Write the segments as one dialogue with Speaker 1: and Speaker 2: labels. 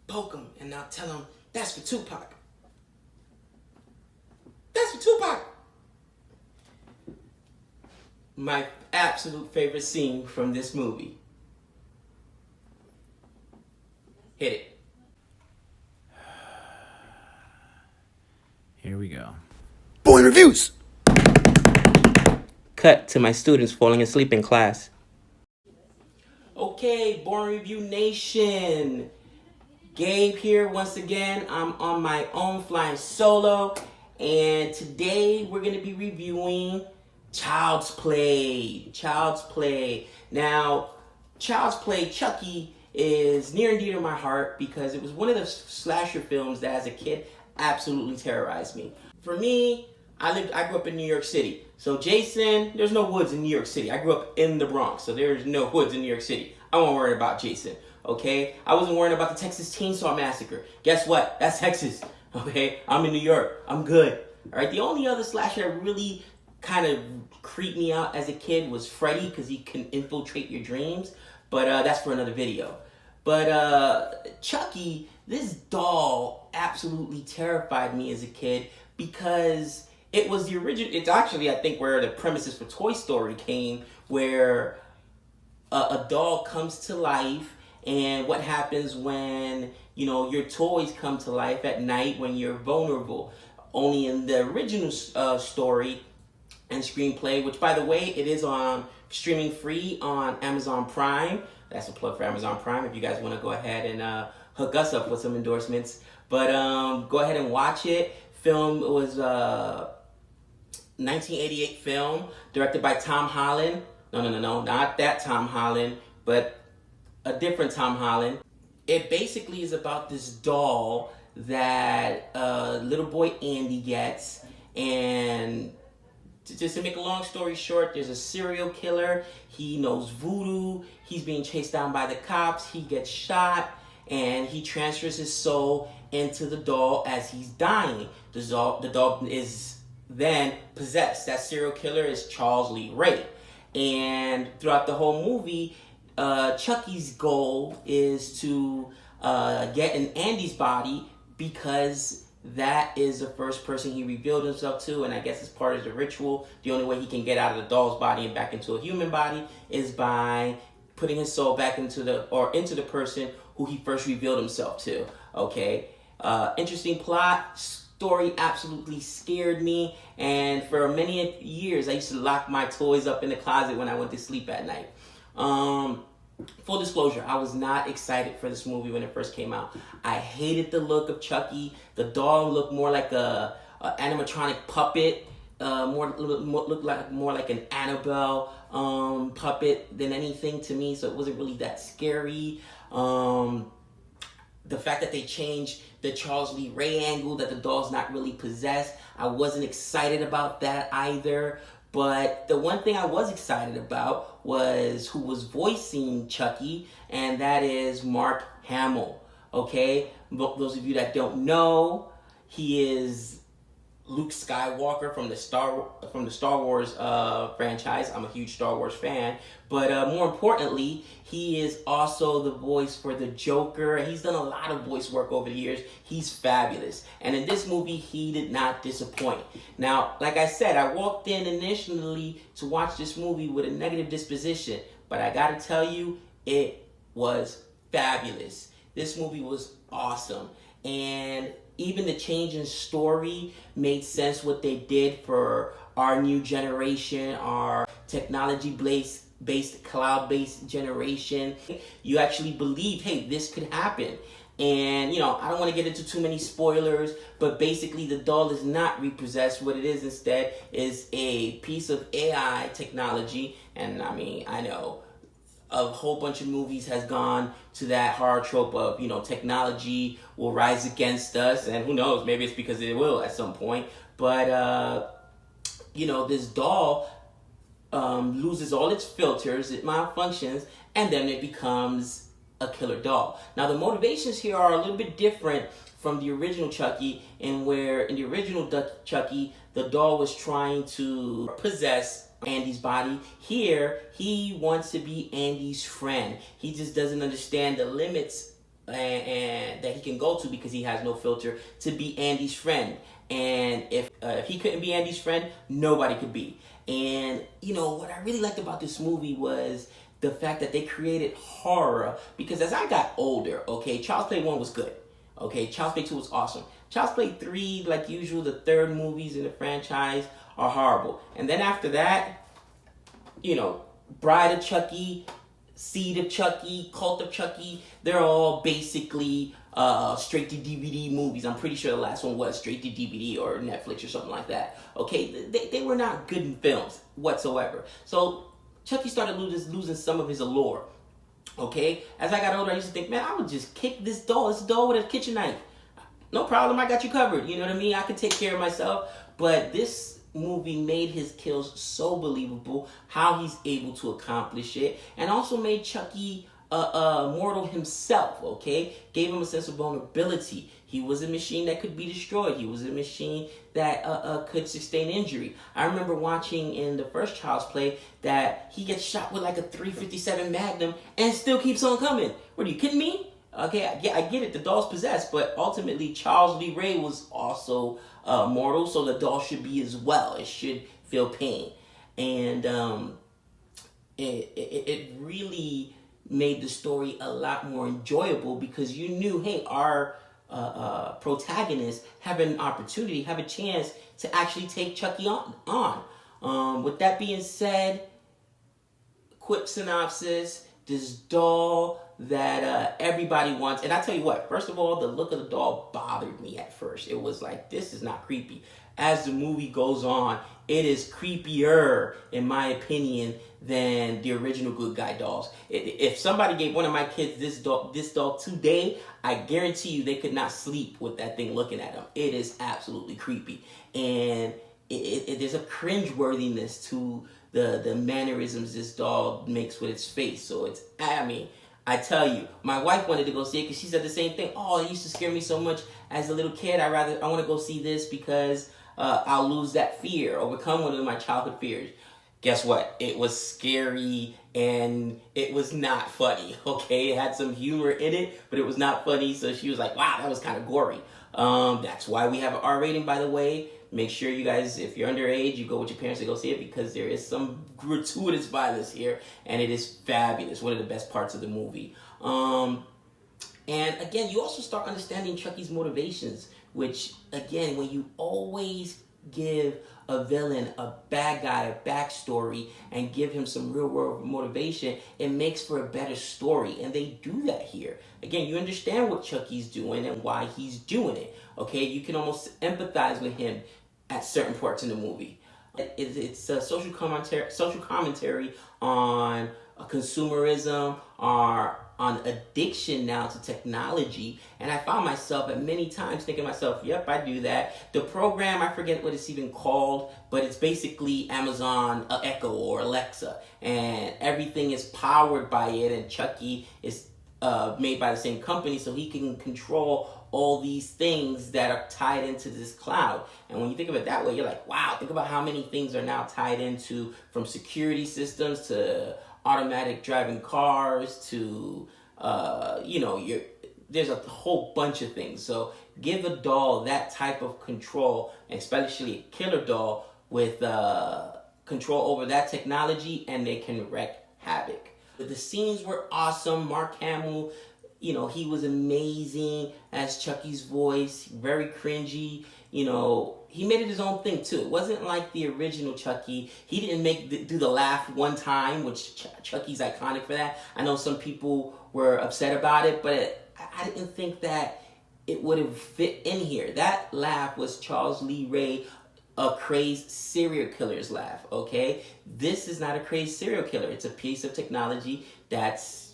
Speaker 1: poke him, and I'll tell him, that's for Tupac. That's for Tupac. My absolute favorite scene from this movie. Hit it.
Speaker 2: Here we go.
Speaker 3: Boy reviews.
Speaker 1: Cut to my students falling asleep in class. Okay, Born Review Nation. Gabe here once again. I'm on my own flying solo. And today we're going to be reviewing Child's Play. Child's Play. Now, Child's Play, Chucky, is near and dear to my heart because it was one of the slasher films that as a kid absolutely terrorized me. For me, I grew up in New York City. So Jason, there's no woods in New York City. I grew up in the Bronx, so there's no woods in New York City. I wasn't worried about Jason, okay? I wasn't worried about the Texas Chainsaw Massacre. Guess what? That's Texas, okay? I'm in New York. I'm good, all right? The only other slasher that really kind of creeped me out as a kid was Freddy because he can infiltrate your dreams, but that's for another video. But Chucky, this doll absolutely terrified me as a kid because it was the original. It's actually, I think, where the premises for Toy Story came, where a doll comes to life, and what happens when, you know, your toys come to life at night when you're vulnerable. Only in the original story and screenplay, which, by the way, it is on streaming free on Amazon Prime. That's a plug for Amazon Prime if you guys want to go ahead and hook us up with some endorsements. But go ahead and watch it. Film was 1988 film, directed by Tom Holland. No, not that Tom Holland, but a different Tom Holland. It basically is about this doll that little boy Andy gets, and just to make a long story short, there's a serial killer. He knows voodoo. He's being chased down by the cops. He gets shot, and he transfers his soul into the doll as he's dying. The doll is then possessed. That serial killer is Charles Lee Ray. And throughout the whole movie, Chucky's goal is to get in Andy's body because that is the first person he revealed himself to, and I guess as part of the ritual, the only way he can get out of the doll's body and back into a human body is by putting his soul back into the person who he first revealed himself to. Okay, interesting plot. Story absolutely scared me, and for many years I used to lock my toys up in the closet when I went to sleep at night. Full disclosure, I was not excited for this movie when it first came out. I hated the look of Chucky. The doll looked more like a animatronic puppet, looked like more like an Annabelle puppet than anything to me. So it wasn't really that scary. The fact that they changed the Charles Lee Ray angle, that the doll's not really possessed, I wasn't excited about that either. But the one thing I was excited about was who was voicing Chucky, and that is Mark Hamill. Okay, those of you that don't know, he is Luke Skywalker from the Star Wars franchise. I'm a huge Star Wars fan, but more importantly, he is also the voice for the Joker. He's done a lot of voice work over the years. He's fabulous, and in this movie, he did not disappoint. Now, like I said, I walked in initially to watch this movie with a negative disposition, but I gotta tell you, it was fabulous. This movie was awesome, and even the change in story made sense what they did for our new generation, our technology-based, cloud-based generation. You actually believe, hey, this could happen. And, you know, I don't want to get into too many spoilers, but basically the doll is not repossessed. What it is instead is a piece of AI technology. And I mean, I know a whole bunch of movies has gone to that horror trope of, you know, technology will rise against us, and who knows, maybe it's because it will at some point. But you know, this doll loses all its filters, it malfunctions, and then it becomes a killer doll. Now the motivations here are a little bit different from the original Chucky, and where in the original Chucky, the doll was trying to possess Andy's body. Here, he wants to be Andy's friend. He just doesn't understand the limits and that he can go to because he has no filter, to be Andy's friend. And if he couldn't be Andy's friend, nobody could be. And what I really liked about this movie was the fact that they created horror, because as I got older, okay, Child's Play 1 was good. Okay, Child's Play 2 was awesome. Child's Play 3, like usual, the third movies in the franchise are horrible. And then after that, Bride of Chucky, Seed of Chucky, Cult of Chucky, they're all basically straight to DVD movies. I'm pretty sure the last one was straight to DVD or Netflix or something like that. Okay, they were not good in films whatsoever. So Chucky started losing some of his allure. Okay, as I got older, I used to think, man, I would just kick this doll with a kitchen knife. No problem, I got you covered. You know what I mean? I can take care of myself. But this movie made his kills so believable, how he's able to accomplish it, and also made Chucky mortal himself, okay? Gave him a sense of vulnerability. He was a machine that could be destroyed. He was a machine that could sustain injury. I remember watching in the first Child's Play that he gets shot with like a .357 Magnum and still keeps on coming. What, are you kidding me? Okay, yeah, I get it. The doll's possessed, but ultimately Charles Lee Ray was also mortal, so the doll should be as well. It should feel pain. And it really made the story a lot more enjoyable because you knew, hey, our protagonists have an opportunity, have a chance to actually take Chucky on. With that being said, quick synopsis, this doll that everybody wants. And I tell you what, first of all, the look of the doll bothered me at first. It was like, this is not creepy. As the movie goes on, it is creepier, in my opinion, than the original Good Guy dolls. If somebody gave one of my kids this doll today, I guarantee you they could not sleep with that thing looking at them. It is absolutely creepy. And there's a cringeworthiness to the mannerisms this doll makes with its face. So I tell you, my wife wanted to go see it because she said the same thing. Oh, it used to scare me so much as a little kid. I want to go see this because I'll lose that fear, overcome one of my childhood fears. Guess what? It was scary and it was not funny, okay? It had some humor in it, but it was not funny, so she was like, wow, that was kind of gory. That's why we have an R rating, by the way. Make sure you guys, if you're underage, you go with your parents to go see it because there is some gratuitous violence here, and it is fabulous. One of the best parts of the movie. And again, you also start understanding Chucky's motivations, which, again, when you always give a villain, a bad guy, a backstory, and give him some real world motivation, it makes for a better story. And they do that here. Again, you understand what Chucky's doing and why he's doing it. Okay, you can almost empathize with him at certain parts in the movie. It's a social commentary on consumerism, on addiction now to technology. And I found myself at many times thinking to myself, yep, I do that. The program, I forget what it's even called, but it's basically Amazon Echo or Alexa. And everything is powered by it, and Chucky is made by the same company, so he can control all these things that are tied into this cloud. And when you think of it that way, you're like, wow, think about how many things are now tied into, from security systems to automatic driving cars to, there's a whole bunch of things. So give a doll that type of control, especially a killer doll with control over that technology, and they can wreak havoc. But the scenes were awesome. Mark Hamill, he was amazing as Chucky's voice, very cringy. He made it his own thing too. It wasn't like the original Chucky. He didn't do the laugh one time, which Chucky's iconic for that. I know some people were upset about it, but I didn't think that it would have fit in here. That laugh was Charles Lee Ray, a crazed serial killer's laugh, okay? This is not a crazed serial killer. It's a piece of technology that's,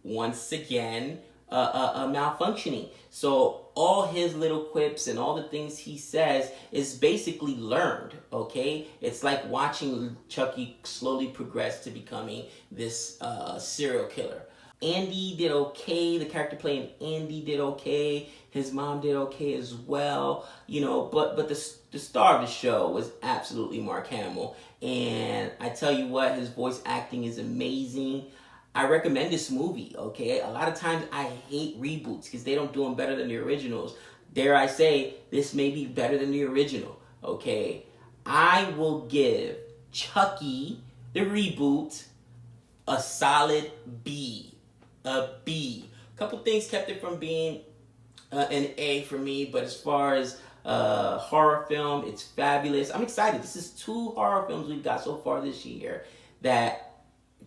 Speaker 1: once again, malfunctioning. So all his little quips and all the things he says is basically learned, okay? It's like watching Chucky slowly progress to becoming this serial killer. Andy did okay. The character playing Andy did okay. His mom did okay as well. But the star of the show was absolutely Mark Hamill. And I tell you what, his voice acting is amazing. I recommend this movie, okay? A lot of times I hate reboots because they don't do them better than the originals. Dare I say, this may be better than the original, okay? I will give Chucky, the reboot, a solid B. A B. A couple things kept it from being an A for me, but as far as horror film, it's fabulous. I'm excited. This is 2 horror films we've got so far this year that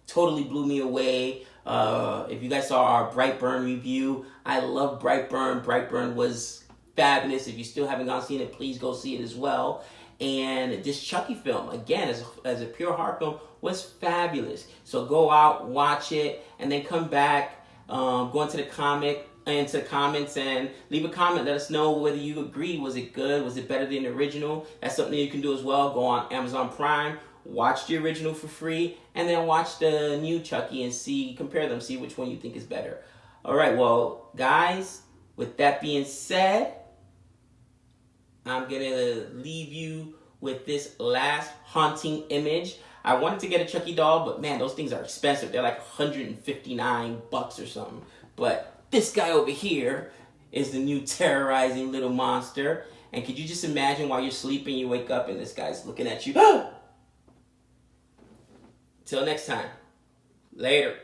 Speaker 1: totally blew me away. If you guys saw our Brightburn review, I love Brightburn. Brightburn was fabulous. If you still haven't gone seen it, please go see it as well. And this Chucky film, again, as a pure horror film, was fabulous. So go out, watch it, and then come back, go into the comments and leave a comment. Let us know whether you agree. Was it good? Was it better than the original? That's something you can do as well. Go on Amazon Prime, watch the original for free, and then watch the new Chucky and compare them, see which one you think is better. All right, well, guys, with that being said, I'm going to leave you with this last haunting image. I wanted to get a Chucky doll, but man, those things are expensive. They're like $159 or something. But this guy over here is the new terrorizing little monster. And could you just imagine while you're sleeping, you wake up and this guy's looking at you. Till next time. Later.